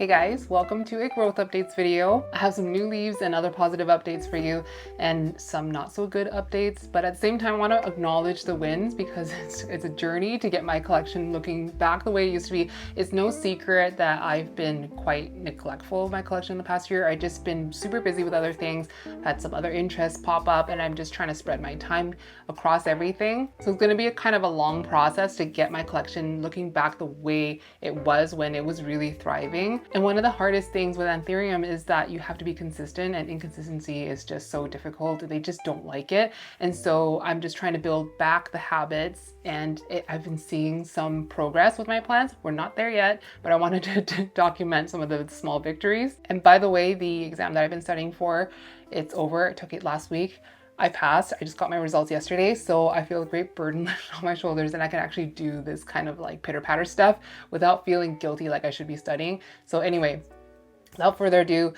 Hey guys, welcome to a growth updates video. I have some new leaves and other positive updates for you and some not so good updates, but at the same time I want to acknowledge the wins because it's a journey to get my collection looking back the way it used to be. It's no secret that I've been quite neglectful of my collection in the past year. I've just been super busy with other things, had some other interests pop up, and I'm just trying to spread my time across everything. So it's going to be a kind of a long process to get my collection looking back the way it was when it was really thriving. And one of the hardest things with Anthurium is that you have to be consistent, and inconsistency is just so difficult. They just don't like it. And so I'm just trying to build back the habits, and I've been seeing some progress with my plants. We're not there yet, but I wanted to document some of the small victories. And by the way, the exam that I've been studying for, it's over. I took it last week. I passed. I just got my results yesterday, so I feel a great burden on my shoulders, and I can actually do this kind of like pitter-patter stuff without feeling guilty like I should be studying. So anyway, without further ado,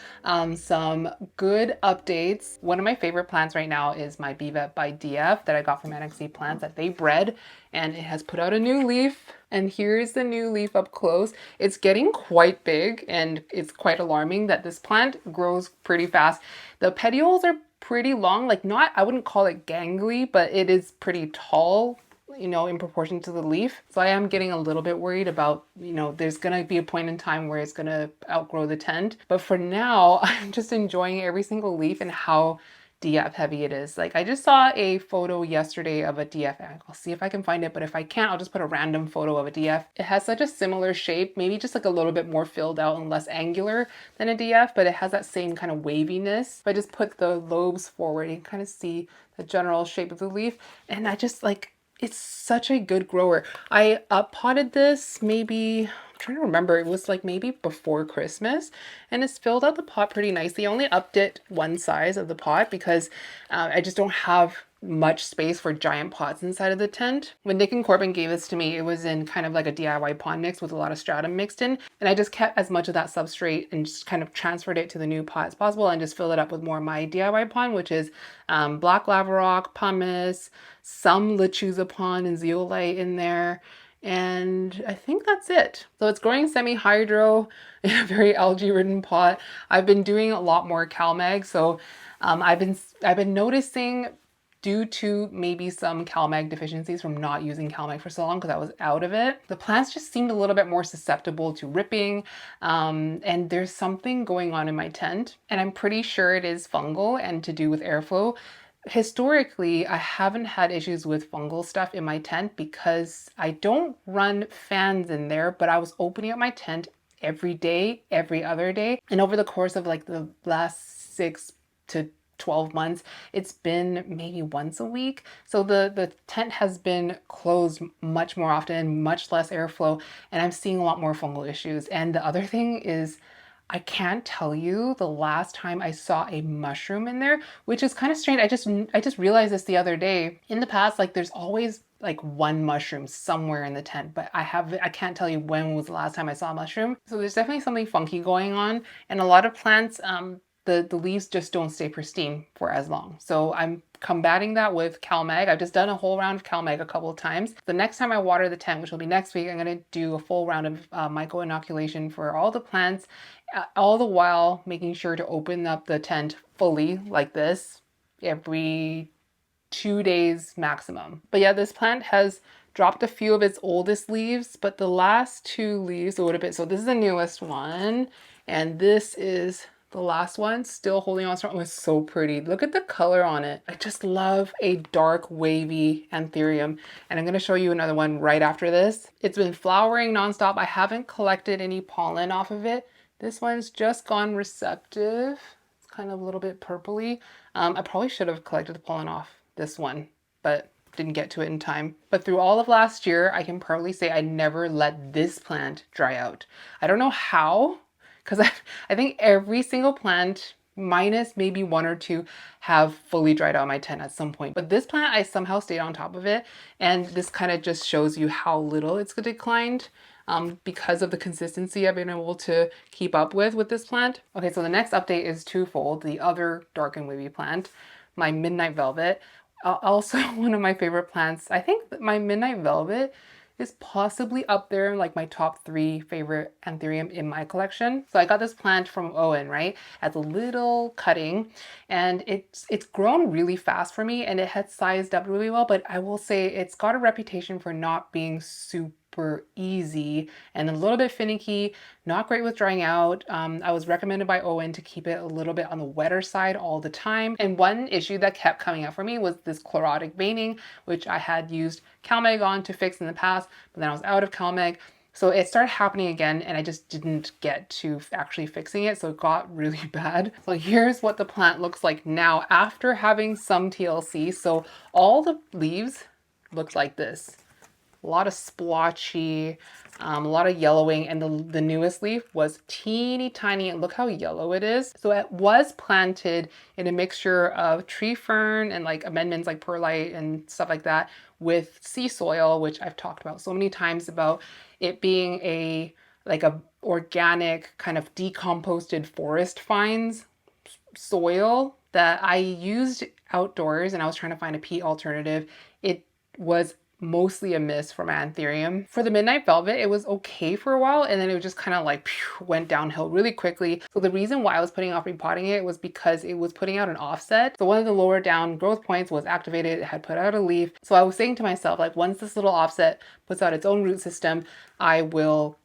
some good updates. One of my favorite plants right now is my Bivvette by DF that I got from NXC Plants that they bred, and it has put out a new leaf. And here's the new leaf up close. It's getting quite big, and it's quite alarming that this plant grows pretty fast. The petioles are pretty long, like not, I wouldn't call it gangly, but it is pretty tall, you know, in proportion to the leaf. So I am getting a little bit worried about, you know, there's gonna be a point in time where it's gonna outgrow the tent. But for now, I'm just enjoying every single leaf and how DF heavy it is. Like I just saw a photo yesterday of a DF. I'll see if I can find it, but if I can't, I'll just put a random photo of a DF. It has such a similar shape, maybe just like a little bit more filled out and less angular than a DF, but it has that same kind of waviness. If I just put the lobes forward, you can kind of see the general shape of the leaf. And I just like, it's such a good grower. I potted this maybe, I'm trying to remember, it was like maybe before Christmas, and it's filled out the pot pretty nicely. I only upped it one size of the pot because I just don't have much space for giant pots inside of the tent. When Nick and Corbin gave this to me, it was in kind of like a DIY pot mix with a lot of stratum mixed in. And I just kept as much of that substrate and just kind of transferred it to the new pot as possible and just filled it up with more of my DIY pond, which is black lava rock, pumice, some lechuza pond and zeolite in there. And I think that's it. So it's growing semi-hydro in a very algae-ridden pot. I've been doing a lot more CalMag. So I've been noticing, due to maybe some CalMag deficiencies from not using CalMag for so long because I was out of it, the plants just seemed a little bit more susceptible to ripping, and there's something going on in my tent, and I'm pretty sure it is fungal and to do with airflow. Historically, I haven't had issues with fungal stuff in my tent because I don't run fans in there, but I was opening up my tent every day, every other day, and over the course of like the last 6 to 12 months, it's been maybe once a week. So the tent has been closed much more often, much less airflow, and I'm seeing a lot more fungal issues. And the other thing is, I can't tell you the last time I saw a mushroom in there, which is kind of strange. I just realized this the other day. In the past, like there's always like one mushroom somewhere in the tent, but I can't tell you when was the last time I saw a mushroom. So there's definitely something funky going on, and a lot of plants, the leaves just don't stay pristine for as long. So I'm combating that with CalMag. I've just done a whole round of CalMag a couple of times. The next time I water the tent, which will be next week, I'm going to do a full round of myco inoculation for all the plants, all the while making sure to open up the tent fully like this every 2 days maximum. But yeah, this plant has dropped a few of its oldest leaves, but the last 2 leaves would have been, so this is the newest one, and this is the last one, still holding on strong. It was so pretty. Look at the color on it. I just love a dark wavy Anthurium. And I'm going to show you another one right after this. It's been flowering nonstop. I haven't collected any pollen off of it. This one's just gone receptive. It's kind of a little bit purpley. I probably should have collected the pollen off this one, but didn't get to it in time. But through all of last year, I can proudly say I never let this plant dry out. I don't know how, because I think every single plant, minus maybe 1 or 2, have fully dried out my tent at some point. But this plant, I somehow stayed on top of it. And this kind of just shows you how little it's declined because of the consistency I've been able to keep up with this plant. Okay, so the next update is twofold. The other dark and wavy plant, my Midnight Velvet. Also one of my favorite plants. I think that my Midnight Velvet is possibly up there, like my top 3 favorite anthurium in my collection. So I got this plant from Owen, right, as a little cutting, and it's grown really fast for me, and it had sized up really well, but I will say it's got a reputation for not being super easy and a little bit finicky, not great with drying out. I was recommended by Owen to keep it a little bit on the wetter side all the time. And one issue that kept coming up for me was this chlorotic veining, which I had used CalMag on to fix in the past, but then I was out of CalMag. So it started happening again, and I just didn't get to actually fixing it, so it got really bad. So here's what the plant looks like now after having some TLC. So all the leaves looked like this. A lot of splotchy, a lot of yellowing, and the newest leaf was teeny tiny, and look how yellow it is. So it was planted in a mixture of tree fern and like amendments like perlite and stuff like that with sea soil, which I've talked about so many times about it being a organic kind of decomposted forest fines soil that I used outdoors, and I was trying to find a peat alternative. It was mostly a miss for my anthurium. For the Midnight Velvet, it was okay for a while, and then it just kind of like went downhill really quickly. So the reason why I was putting off repotting it was because it was putting out an offset. So one of the lower down growth points was activated, it had put out a leaf. So I was saying to myself, like, once this little offset puts out its own root system, I will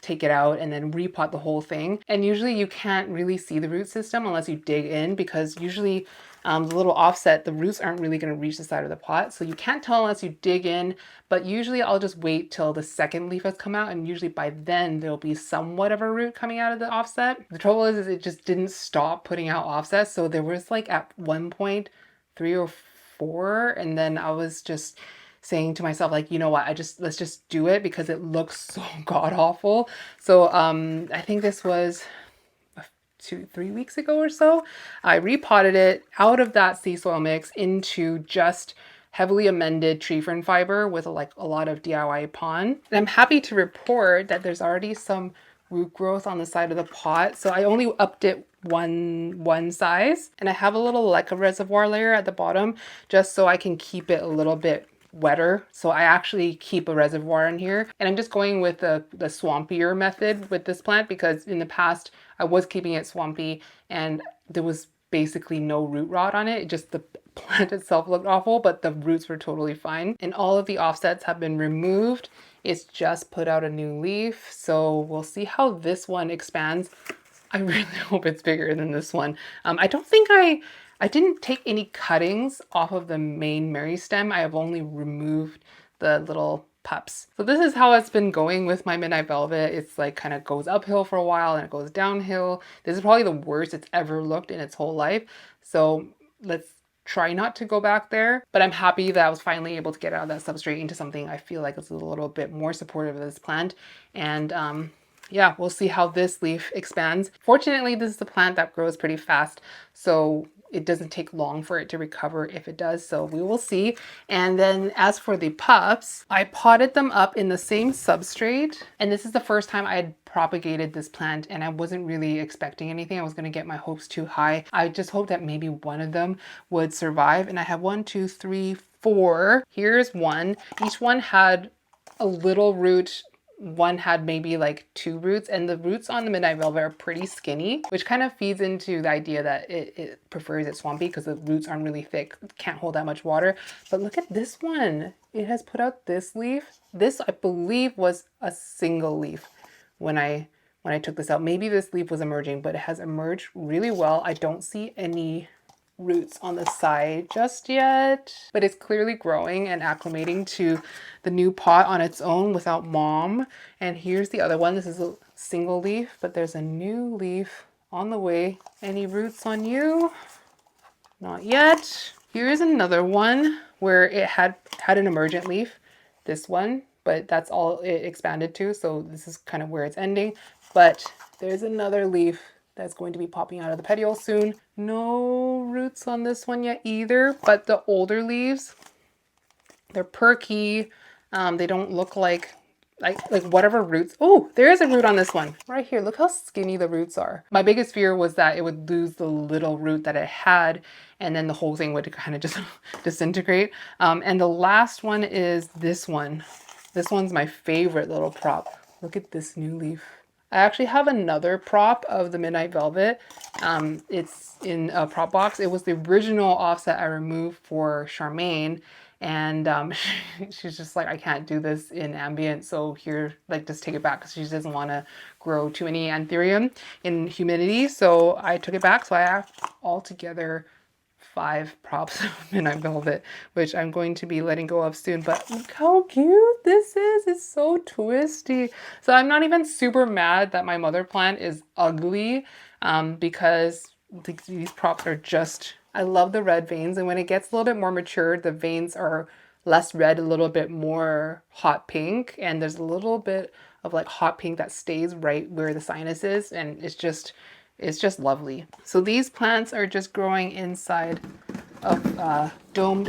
take it out and then repot the whole thing. And usually you can't really see the root system unless you dig in, because usually the little offset, the roots aren't really going to reach the side of the pot. So you can't tell unless you dig in, but usually I'll just wait till the second leaf has come out, and usually by then there'll be somewhat of a root coming out of the offset. The trouble is it just didn't stop putting out offsets. So there was like at one point 3 or 4, and then I was just saying to myself, like, you know what, let's just do it because it looks so god awful. So I think this was 2-3 weeks ago or so, I repotted it out of that sea soil mix into just heavily amended tree fern fiber with a lot of DIY pon. And I'm happy to report that there's already some root growth on the side of the pot. So I only upped it one size, and I have a little leca reservoir layer at the bottom just so I can keep it a little bit wetter. So I actually keep a reservoir in here, and I'm just going with the swampier method with this plant because in the past I was keeping it swampy and there was basically no root rot on it. Just the plant itself looked awful, but the roots were totally fine. And all of the offsets have been removed. It's just put out a new leaf. So we'll see how this one expands. I really hope it's bigger than this one. I don't think I didn't take any cuttings off of the main Mary stem. I have only removed the little pups. So this is how it's been going with my Midnight Velvet. It's like kind of goes uphill for a while and it goes downhill. This is probably the worst it's ever looked in its whole life. So let's try not to go back there. But I'm happy that I was finally able to get out of that substrate into something I feel like is a little bit more supportive of this plant. And yeah, we'll see how this leaf expands. Fortunately, this is a plant that grows pretty fast, so it doesn't take long for it to recover if it does, so we will see. And then as for the pups, I potted them up in the same substrate, and this is the first time I had propagated this plant, and I wasn't really expecting anything. I was going to get my hopes too high. I just hoped that maybe one of them would survive, and I have 1, 2, 3, 4. Here's one. Each one had a little root. One had maybe like 2 roots, and the roots on the Midnight Velvet are pretty skinny, which kind of feeds into the idea that it prefers it swampy because the roots aren't really thick, can't hold that much water. But look at this one. It has put out this leaf. This, I believe, was a single leaf when I took this out. Maybe this leaf was emerging, but it has emerged really well. I don't see any roots on the side just yet, but it's clearly growing and acclimating to the new pot on its own without mom. And here's the other one. This is a single leaf, but there's a new leaf on the way. Any roots on you? Not yet. Here's another one where it had an emergent leaf, this one, but that's all it expanded to. So this is kind of where it's ending, but there's another leaf that's going to be popping out of the petiole soon. No roots on this one yet either, but the older leaves, they're perky. They don't look like whatever roots. Oh, there is a root on this one right here. Look how skinny the roots are. My biggest fear was that it would lose the little root that it had, and then the whole thing would kind of just disintegrate. And the last one is this one. This one's my favorite little prop. Look at this new leaf. I actually have another prop of the Midnight Velvet. It's in a prop box. It was the original offset I removed for Charmaine. And she's just like, I can't do this in ambient. So here, like, just take it back because she doesn't want to grow too many anthurium in humidity. So I took it back. So I have altogether 5 props of Midnight Velvet, which I'm going to be letting go of soon. But look how cute this is. It's so twisty. So I'm not even super mad that my mother plant is ugly because these props are just, I love the red veins. And when it gets a little bit more mature, the veins are less red, a little bit more hot pink. And there's a little bit of like hot pink that stays right where the sinus is. And it's just lovely. So these plants are just growing inside of domed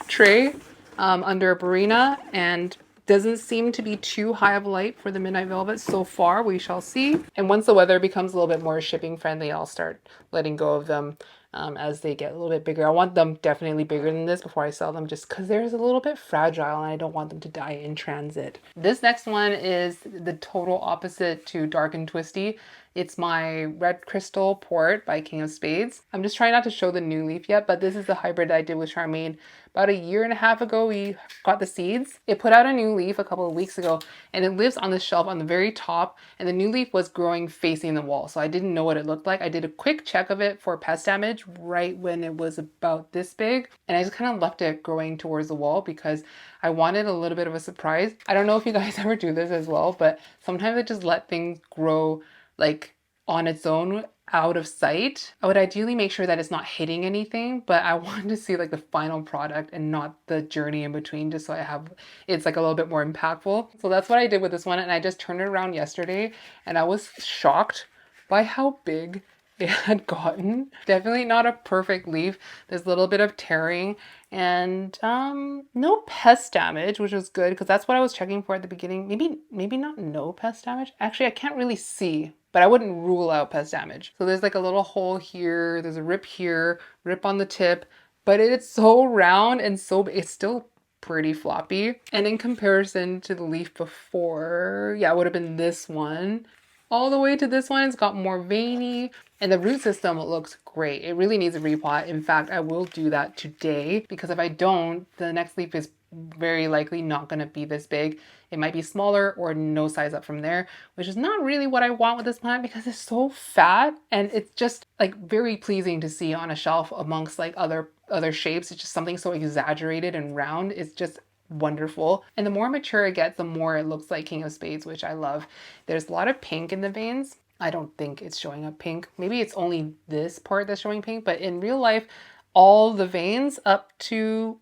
tray under a Barina, and doesn't seem to be too high of light for the Midnight Velvet so far. We shall see. And once the weather becomes a little bit more shipping friendly, I'll start letting go of them as they get a little bit bigger. I want them definitely bigger than this before I sell them, just because they're a little bit fragile and I don't want them to die in transit. This next one is the total opposite to Dark and Twisty. It's my Red Crystal Port by King of Spades. I'm just trying not to show the new leaf yet, but this is the hybrid I did with Charmaine. About 1.5 years ago, we got the seeds. It put out a new leaf a couple of weeks ago, and it lives on the shelf on the very top, and the new leaf was growing facing the wall, so I didn't know what it looked like. I did a quick check of it for pest damage right when it was about this big, and I just kind of left it growing towards the wall because I wanted a little bit of a surprise. I don't know if you guys ever do this as well, but sometimes I just let things grow like on its own out of sight. I would ideally make sure that it's not hitting anything, but I wanted to see like the final product and not the journey in between, just so I have it's like a little bit more impactful. So that's what I did with this one, and I just turned it around yesterday and I was shocked by how big it had gotten. Definitely not a perfect leaf. There's a little bit of tearing and no pest damage, which was good because that's what I was checking for at the beginning. Maybe not no pest damage. Actually, I can't really see, but I wouldn't rule out pest damage. So there's like a little hole here, there's a rip here, rip on the tip, but it's so round and so it's still pretty floppy. And in comparison to the leaf before, yeah, it would have been this one. All the way to this one, it's got more veiny, and the root system looks great. It really needs a repot. In fact, I will do that today because if I don't, the next leaf is very likely not going to be this big. It might be smaller or no size up from there, which is not really what I want with this plant because it's so fat and it's just like very pleasing to see on a shelf amongst like other shapes. It's just something so exaggerated and round. It's just wonderful. And the more mature it gets, the more it looks like King of Spades, which I love. There's a lot of pink in the veins. I don't think it's showing up pink. Maybe it's only this part that's showing pink, but in real life, all the veins up to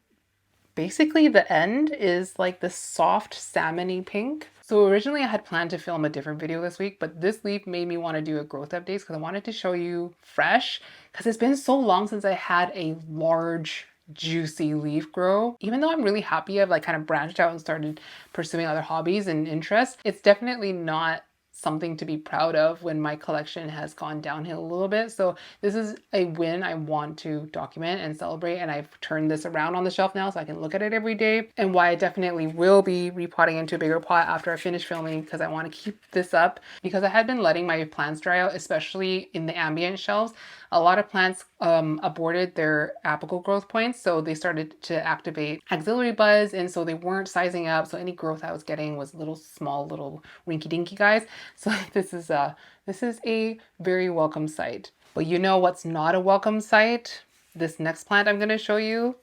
basically the end is like this soft salmony pink. So originally I had planned to film a different video this week, but this leaf made me want to do a growth updates because I wanted to show you fresh because it's been so long since I had a large juicy leaf grow. Even though I'm really happy I've like kind of branched out and started pursuing other hobbies and interests, it's definitely not something to be proud of when my collection has gone downhill a little bit. So this is a win I want to document and celebrate, and I've turned this around on the shelf now so I can look at it every day, and why I definitely will be repotting into a bigger pot after I finish filming because I want to keep this up because I had been letting my plants dry out, especially in the ambient shelves. A lot of plants aborted their apical growth points, so they started to activate axillary buds, and so they weren't sizing up, so any growth I was getting was little small little rinky dinky guys. So this is a very welcome sight. But you know what's not a welcome sight? This next plant I'm going to show you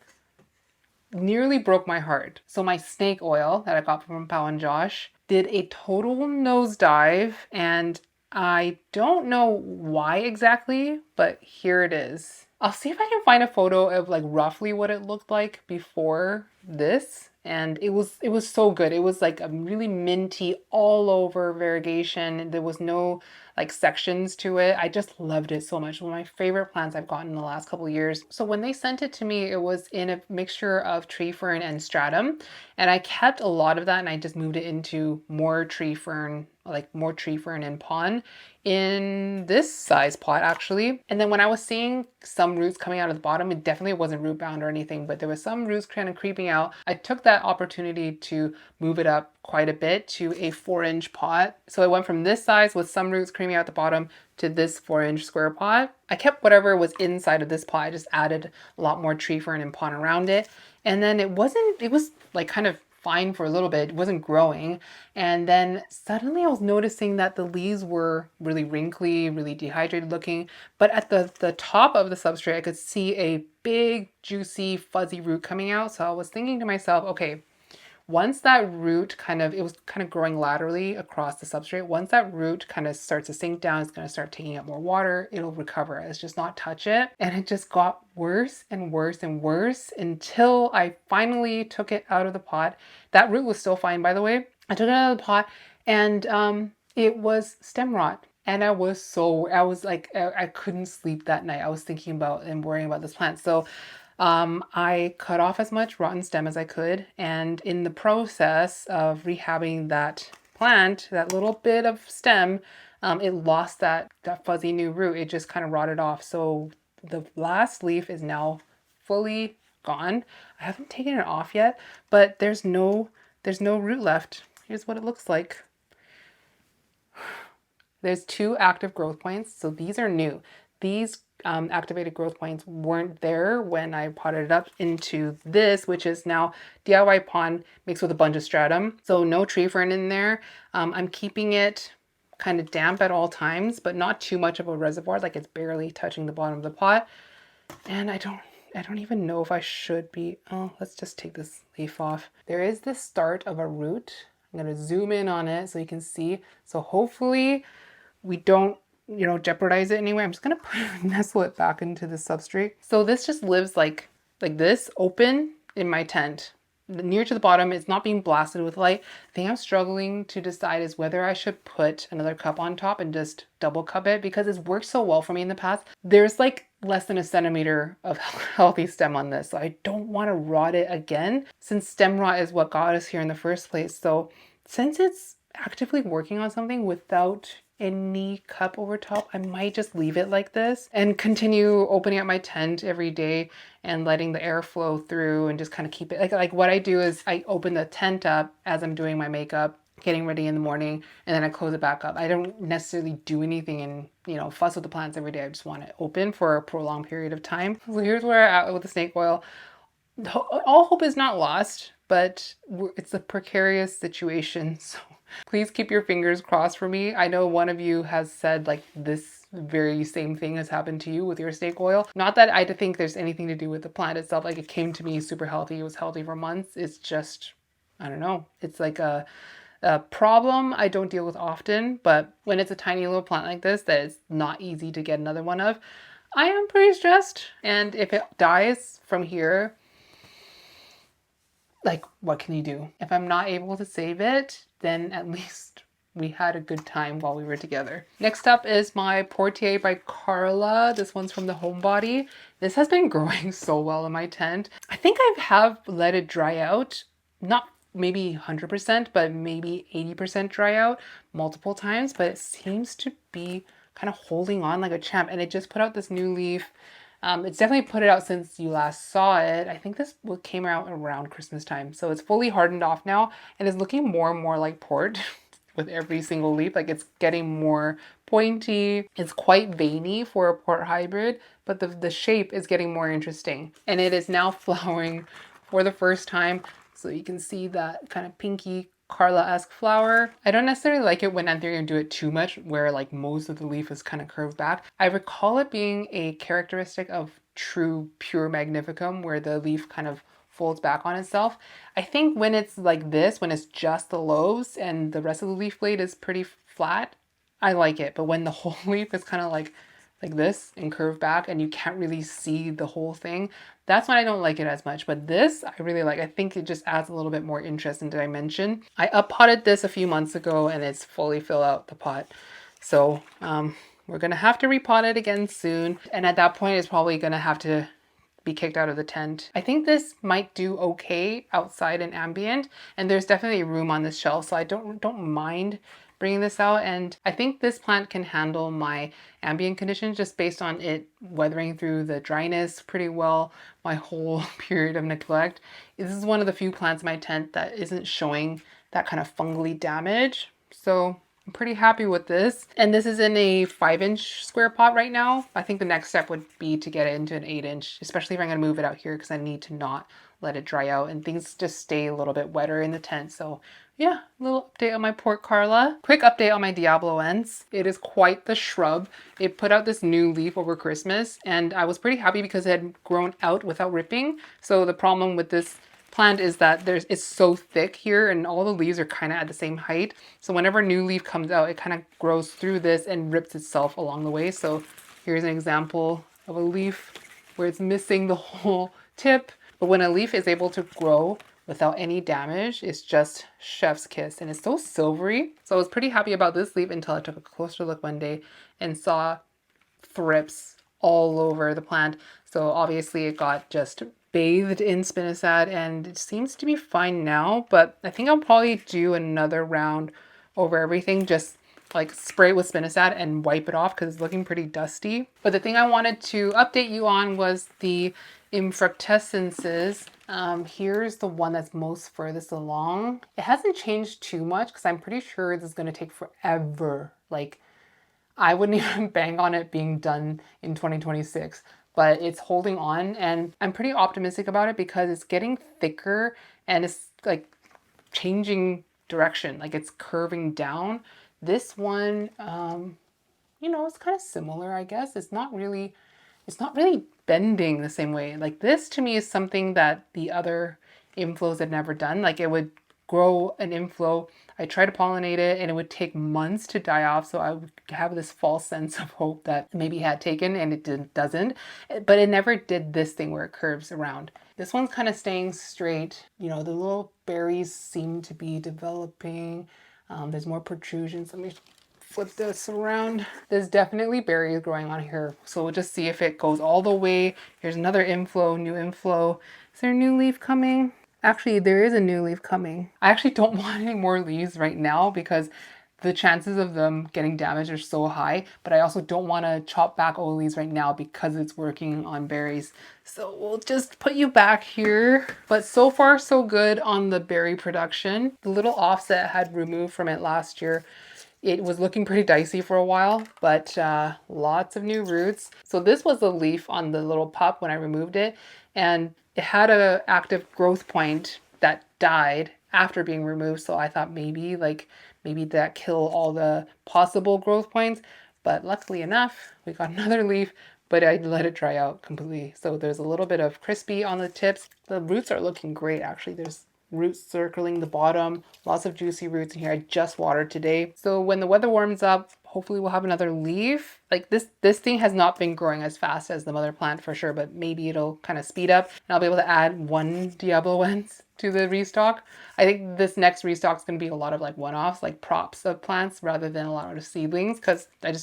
nearly broke my heart. So my snake oil that I got from Pau and Josh did a total nosedive, and I don't know why exactly, but here it is. I'll see if I can find a photo of like roughly what it looked like before this. And it was so good. It was like a really minty all over variegation. There was no like sections to it. I just loved it so much. One of my favorite plants I've gotten in the last couple of years. So when they sent it to me, it was in a mixture of tree fern and stratum. And I kept a lot of that and I just moved it into more tree fern, like more tree fern and pon in this size pot actually. And then when I was seeing some roots coming out of the bottom, it definitely wasn't root bound or anything, but there was some roots kind of creeping out. I took that opportunity to move it up quite a bit to a 4-inch pot. So I went from this size with some roots creeping out the bottom to this 4-inch square pot. I kept whatever was inside of this pot. I just added a lot more tree fern and pon around it. And then it was like kind of fine for a little bit. It wasn't growing. And then suddenly I was noticing that the leaves were really wrinkly, really dehydrated looking. But at the top of the substrate, I could see a big, juicy, fuzzy root coming out. So I was thinking to myself, okay, once that root it was kind of growing laterally across the substrate. Once that root kind of starts to sink down, it's going to start taking up more water. It'll recover. It's just not touch it. And it just got worse and worse and worse until I finally took it out of the pot. That root was still fine, by the way. I took it out of the pot and it was stem rot. And I was like, I couldn't sleep that night. I was thinking about and worrying about this plant. So I cut off as much rotten stem as I could, and in the process of rehabbing that plant, that little bit of stem, it lost that fuzzy new root. It just kind of rotted off. So the last leaf is now fully gone. I haven't taken it off yet, but there's no root left. Here's what it looks like. There's 2 active growth points, so these are new. These activated growth points weren't there when I potted it up into this, which is now DIY pond mixed with a bunch of stratum. So no tree fern in there. I'm keeping it kind of damp at all times, but not too much of a reservoir, like it's barely touching the bottom of the pot. And I don't even know if I should be, let's just take this leaf off. There is the start of a root. I'm gonna zoom in on it so you can see. So hopefully we don't jeopardize it anyway. I'm just gonna nestle it back into the substrate. So this just lives like this, open in my tent. Near to the bottom, it's not being blasted with light. The thing I'm struggling to decide is whether I should put another cup on top and just double cup it, because it's worked so well for me in the past. There's like less than a centimeter of healthy stem on this, so I don't want to rot it again, since stem rot is what got us here in the first place. So since it's actively working on something without any cup over top, I might just leave it like this and continue opening up my tent every day and letting the air flow through and just kind of keep it like what I do is I open the tent up as I'm doing my makeup, getting ready in the morning, and then I close it back up. I don't necessarily do anything and fuss with the plants every day. I just want it open for a prolonged period of time. So here's where I'm at with the snake oil. All hope is not lost, but it's a precarious situation. So please keep your fingers crossed for me. I know one of you has said like this very same thing has happened to you with your snake oil. Not that I think there's anything to do with the plant itself. Like it came to me super healthy. It was healthy for months. It's just, I don't know. It's like a problem I don't deal with often, but when it's a tiny little plant like this that is not easy to get another one of, I am pretty stressed. And if it dies from here, like, what can you do? If I'm not able to save it, then at least we had a good time while we were together. Next up is my Portillae by Carla. This one's from the Homebody. This has been growing so well in my tent. I think I have let it dry out, not maybe 100%, but maybe 80% dry out multiple times, but it seems to be kind of holding on like a champ. And it just put out this new leaf. It's definitely put it out since you last saw it. I think this came out around Christmas time. So it's fully hardened off now and is looking more and more like port with every single leaf. Like it's getting more pointy. It's quite veiny for a port hybrid, but the shape is getting more interesting. And it is now flowering for the first time. So you can see that kind of pinky Carla-esque flower. I don't necessarily like it when I'm going to do it too much, where like most of the leaf is kind of curved back. I recall it being a characteristic of true pure magnificum, where the leaf kind of folds back on itself. I think when it's like this, when it's just the lobes and the rest of the leaf blade is pretty flat, I like it. But when the whole leaf is kind of like this and curved back and you can't really see the whole thing, that's when I don't like it as much. But this I really like. I think it just adds a little bit more interest and dimension. I up-potted this a few months ago and it's fully filled out the pot. So we're gonna have to repot it again soon. And at that point it's probably gonna have to be kicked out of the tent. I think this might do okay outside and ambient, and there's definitely room on this shelf, so I don't mind bringing this out. And I think this plant can handle my ambient conditions just based on it weathering through the dryness pretty well, my whole period of neglect. This is one of the few plants in my tent that isn't showing that kind of fungally damage. So I'm pretty happy with this. And this is in a 5-inch square pot right now. I think the next step would be to get it into an 8-inch, especially if I'm gonna move it out here because I need to not let it dry out and things just stay a little bit wetter in the tent. So yeah, a little update on my Portillae. Quick update on my Diabloense. It is quite the shrub. It put out this new leaf over Christmas and I was pretty happy because it had grown out without ripping. So the problem with this plant is that it's so thick here and all the leaves are kind of at the same height. So whenever a new leaf comes out, it kind of grows through this and rips itself along the way. So here's an example of a leaf where it's missing the whole tip. But when a leaf is able to grow without any damage, it's just chef's kiss and it's so silvery. So I was pretty happy about this leaf until I took a closer look one day and saw thrips all over the plant. So obviously it got just bathed in spinosad and it seems to be fine now, but I think I'll probably do another round over everything, just like spray it with spinosad and wipe it off because it's looking pretty dusty. But the thing I wanted to update you on was the infructescences. Here's the one that's most furthest along. It hasn't changed too much because I'm pretty sure this is going to take forever. Like I wouldn't even bang on it being done in 2026, but it's holding on and I'm pretty optimistic about it because it's getting thicker and it's like changing direction, like it's curving down. This one, you know, it's kind of similar, I guess. It's not really bending the same way. Like this to me is something that the other inflows had never done. Like it would grow an inflow, I try to pollinate it and it would take months to die off. So I would have this false sense of hope that maybe it had taken and it doesn't. But it never did this thing where it curves around. This one's kind of staying straight. You know, the little berries seem to be developing. There's more protrusions. Let me flip this around. There's definitely berries growing on here. So we'll just see if it goes all the way. Here's another inflow, new inflow. Is there a new leaf coming? Actually, there is a new leaf coming. I actually don't want any more leaves right now because the chances of them getting damaged are so high, but I also don't want to chop back all leaves right now because it's working on berries. So we'll just put you back here. But so far so good on the berry production. The little offset I had removed from it last year, it was looking pretty dicey for a while, but lots of new roots. So this was the leaf on the little pup when I removed it, and it had an active growth point that died after being removed. So I thought maybe that kill all the possible growth points. But luckily enough, we got another leaf, but I let it dry out completely. So there's a little bit of crispy on the tips. The roots are looking great, actually. There's roots circling the bottom, lots of juicy roots in here. I just watered today. So when the weather warms up, hopefully we'll have another leaf. Like this thing has not been growing as fast as the mother plant for sure, but maybe it'll kind of speed up and I'll be able to add one Diabloense to the restock. I think this next restock is going to be a lot of like one-offs, like props of plants rather than a lot of seedlings because I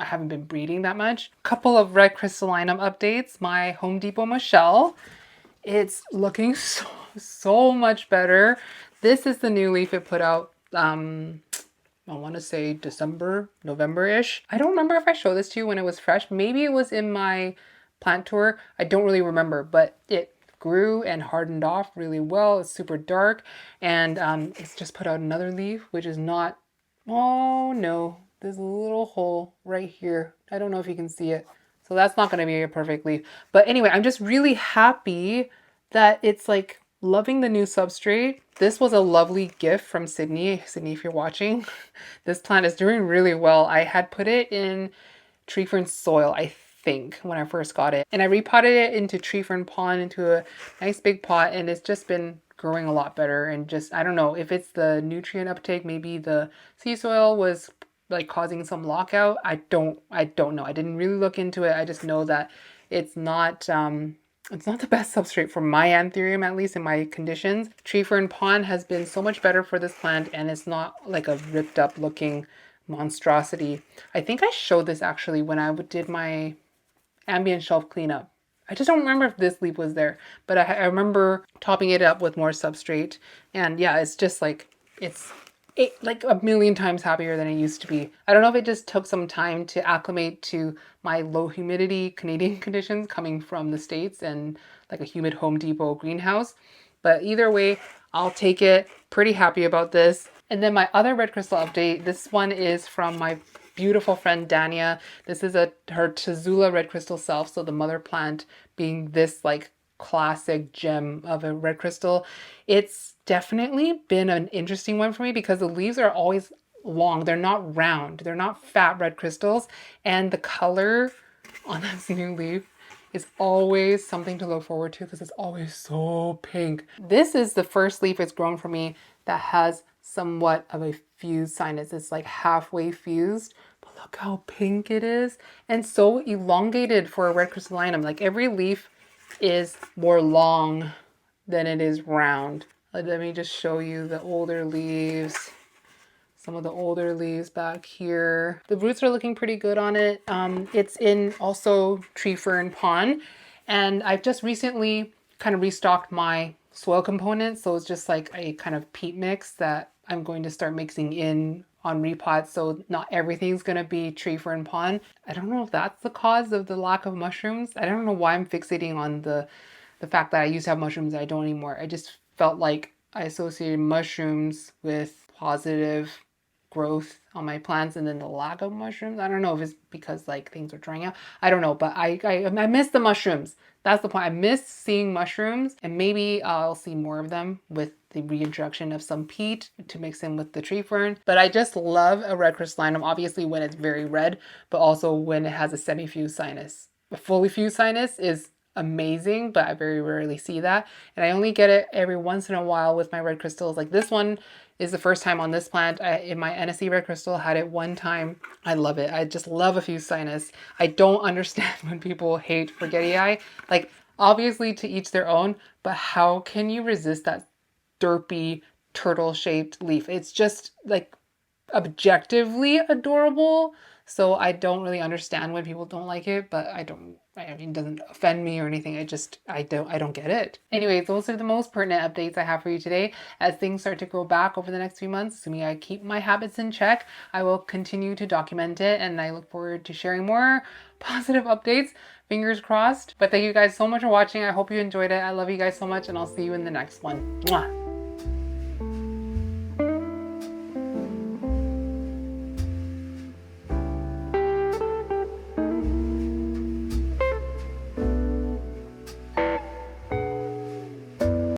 haven't been breeding that much. Couple of red crystallinum updates. My Home Depot Michelle, it's looking so much better. This is the new leaf it put out, I want to say December, November-ish. I don't remember if I showed this to you when it was fresh. Maybe it was in my plant tour. I don't really remember, but it grew and hardened off really well. It's super dark and it's just put out another leaf, which is not, oh no, there's a little hole right here. I don't know if you can see it. So that's not going to be a perfect leaf. But anyway, I'm just really happy that it's like loving the new substrate. This was a lovely gift from Sydney. Sydney, if you're watching, this plant is doing really well. I had put it in tree fern soil, I think, when I first got it. And I repotted it into tree fern pond, into a nice big pot, and it's just been growing a lot better. And just, I don't know if it's the nutrient uptake, maybe the sea soil was like causing some lockout. I don't know. I didn't really look into it. I just know that it's not the best substrate for my anthurium, at least in my conditions. Tree fern pond has been so much better for this plant and it's not like a ripped up looking monstrosity. I think I showed this actually when I did my ambient shelf cleanup. I just don't remember if this leaf was there, but I remember topping it up with more substrate. And yeah, it's just like, it's like a million times happier than it used to be. I don't know if it just took some time to acclimate to my low humidity Canadian conditions coming from the States and like a humid Home Depot greenhouse. But either way, I'll take it. Pretty happy about this. And then my other red crystal update, this one is from my beautiful friend Dania. This is her Tazula red crystal self, so the mother plant being this like classic gem of a red crystal. It's definitely been an interesting one for me because the leaves are always long. They're not round. They're not fat red crystals. And the color on this new leaf is always something to look forward to because it's always so pink. This is the first leaf it's grown for me that has somewhat of a fused sinus. It's like halfway fused, but look how pink it is and so elongated for a red crystallinum. Like every leaf is more long than it is round. Let me just show you the older leaves. Some of the older leaves back here. The roots are looking pretty good on it. It's in also tree fern pond. And I've just recently kind of restocked my soil components. So it's just like a kind of peat mix that I'm going to start mixing in on repots. So not everything's going to be tree fern pond. I don't know if that's the cause of the lack of mushrooms. I don't know why I'm fixating on the fact that I used to have mushrooms that I don't anymore. I just felt like I associated mushrooms with positive growth on my plants and then the lack of mushrooms. I don't know if it's because like things are drying out. I don't know, but I miss the mushrooms. That's the point. I miss seeing mushrooms and maybe I'll see more of them with the reintroduction of some peat to mix in with the tree fern. But I just love a red crystallinum, obviously when it's very red, but also when it has a semi-fused sinus. A fully fused sinus is amazing, but I very rarely see that. And I only get it every once in a while with my red crystals. Like this one is the first time on this plant. In my NSE red crystal, had it one time. I love it. I just love a fused sinus. I don't understand when people hate forgetii. Like obviously to each their own, but how can you resist that derpy turtle shaped leaf? It's just like objectively adorable. So I don't really understand when people don't like it, but I mean, it doesn't offend me or anything. I don't get it. Anyways, those are the most pertinent updates I have for you today. As things start to grow back over the next few months, assuming I keep my habits in check, I will continue to document it and I look forward to sharing more positive updates. Fingers crossed. But thank you guys so much for watching. I hope you enjoyed it. I love you guys so much and I'll see you in the next one. Mwah!